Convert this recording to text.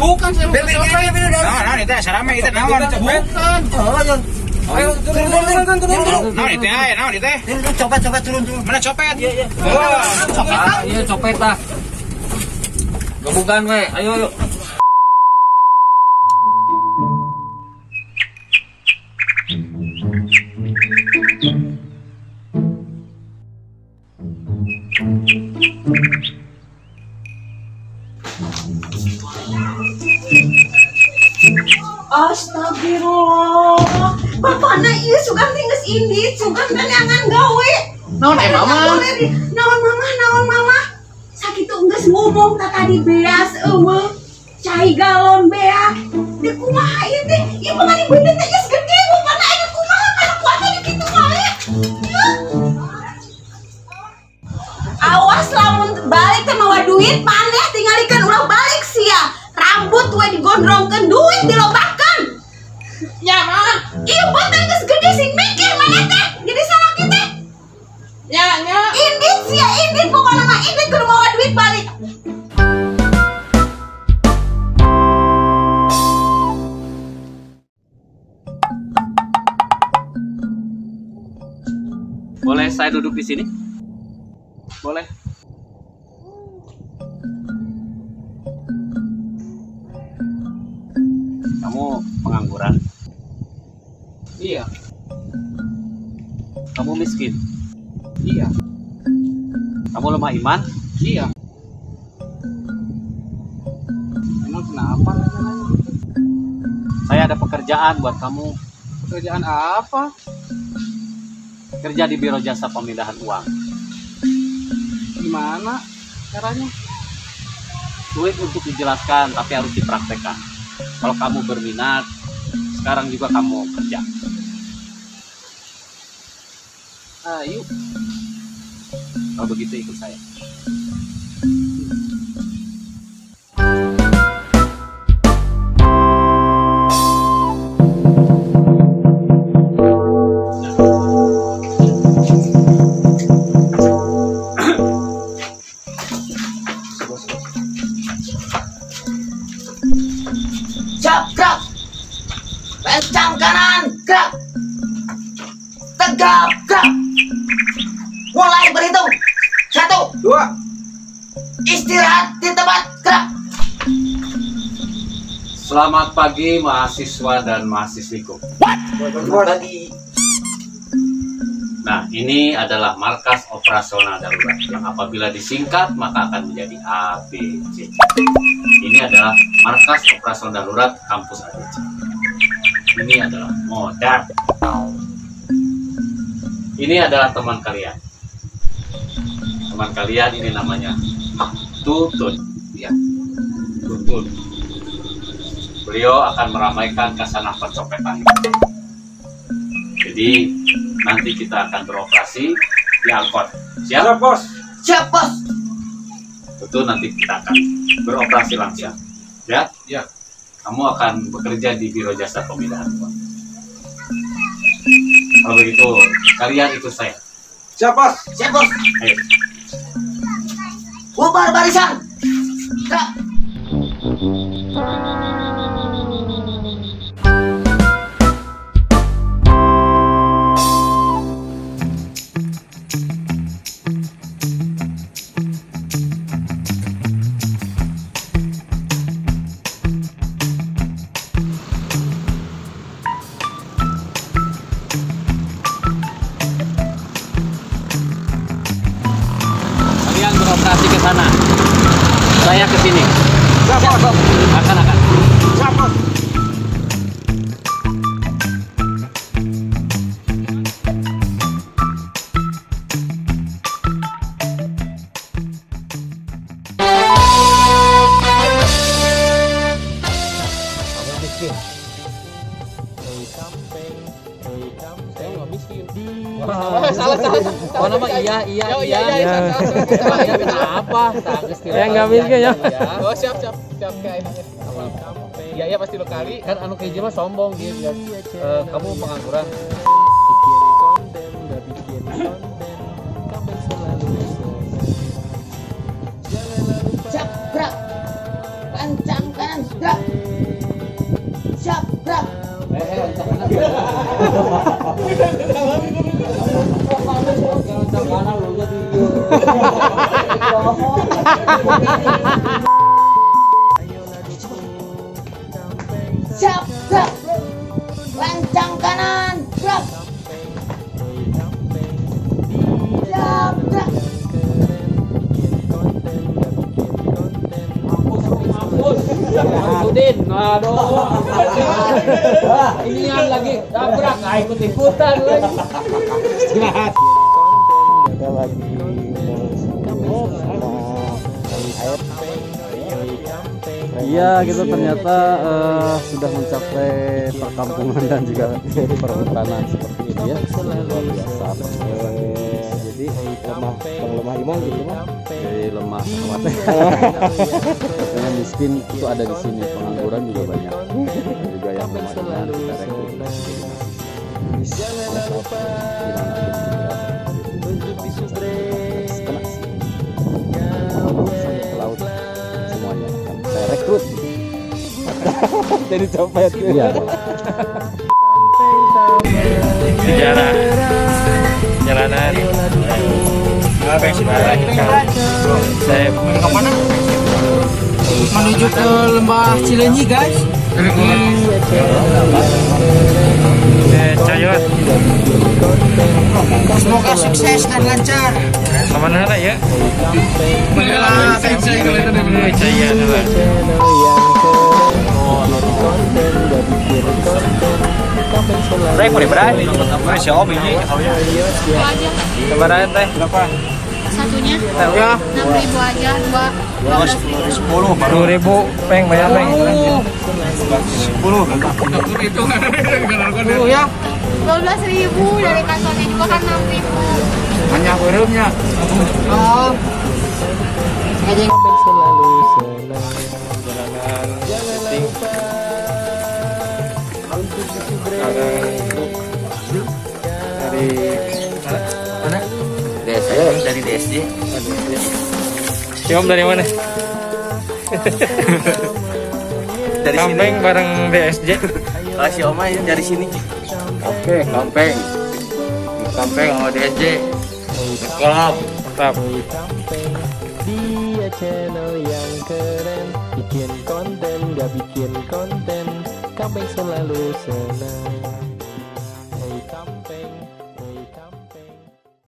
Bukan saya mau copet. Nah, itu sarame itu naon copet. Bukan. Ayo turun. Naon itu aya, naon itu? Copet turun. Mana copet? Iya. Iya copet lah. Gebukan we. Ayo. Astagfirullah. Bapakna ieu sugan tinggal indit, sugan ganyangan gawe. Naon mama? Naon mama? Sakitu geus ngomong tadi beas eueuh. Cai galon bea. Di kumaha ieu teh? Ieu mah ibu teh geus gede, bapakna aya kumaha kana kuatna di kitu wae. Awas lamun balik teh mawa duit maneh tingalikeun ulah balik sia. Rambut we digondrongkeun, duit dilobakeun. Ya mah. Ieu beuteung geus gede sing mikir maneh teh. Jadi salah kita. Ya. Indit sia indit pokona mah indit kudu mawa duit balik. Boleh saya duduk di sini? Boleh. Kamu pengangguran? Iya. Kamu miskin? Iya. Kamu lemah iman? Iya. Emang kenapa nanya gitu? Saya ada pekerjaan buat kamu. Pekerjaan apa? Kerja di Biro Jasa Pemindahan Uang. Gimana caranya? Sulit untuk dijelaskan, tapi harus dipraktekkan. Kalau kamu berminat, sekarang juga kamu kerja. Ayo. Kalau begitu ikut saya. Gerak. Pencang kanan, gerak. Tegap, gerak. Mulai berhitung. 1, 2. Istirahat di tempat, gerak. Selamat pagi mahasiswa dan mahasiswiku. Nah, ini adalah markas operasional darurat yang apabila disingkat maka akan menjadi ABC. Ini adalah markas operasional darurat kampus ABC. Ini adalah modal. Ini adalah teman kalian. Teman kalian ini namanya Tutun. Ya, Tutun. Beliau akan meramaikan kasanah percopetan. Jadi nanti kita akan beroperasi di angkot. Siap, bos? Siap, bos. Betul, nanti kita akan beroperasi langsung. Ya? Ya. Kamu akan bekerja di Biro Jasa Pemindahan Uang. Kalau begitu, kalian ikut saya. Siap, bos. Siap, bos. Ayo. Bubar barisan. Gerak. Kalian beroperasi ke sana. Saya ke sini. Siap, bos. Akan. Siap, bos. Salah. Oh, nama iya. Kenapa? Ya nggak miskin ya. Oh, siap kayak ini. Iya pasti lo kali. Kan anu keji mah sombong dia. Kamu pengangguran. Siap, gerak. Pancang kanan, gerak. Siap, siap. Lancang kanan, gerak. Siap, gerak. Udin, aduh. Ini yang lagi tabrak, ikut-ikutan lagi. Kita lagi iya, kita ternyata sudah mencapai perkampungan dan juga perhutanan seperti ini ya. Luar biasa. Jadi lemah iman gitu mah. Jadi lemah amat. Katanya miskin itu ada di sini, pengangguran juga banyak. Juga yang lemah iman kita rekrut menjadi mahasiswa. Ke laut semuanya akan saya rekrut jadi copet. Iya. Sejarah jalanan saya Kemana? Menuju ke lembah Cilenyi, guys. Coyot Semoga sukses dan lancar. kemana lah ya? Mengelah sensei Jaya lah. Ray, boleh berani? Xiaomi ini. Kebaraan teh berapa? Satunya Ya, 6.000 aja, 10 baru. 10.000 peng bayar peng. 10 ya. 12.000 dari kantornya juga kan 6.000. Hanya berumnya. Oh, Dari mana? Dari DSD. Siom dari mana? Dari sini. Kampeng bareng DSJ. Ah, si Oma ini dari sini. Oke, Kampeng. Kampeng sama DSJ. Sekolah. Mantap. Dia channel yang keren, bikin konten gak bikin konten, Kampeng selalu senang. Hey, Kampeng.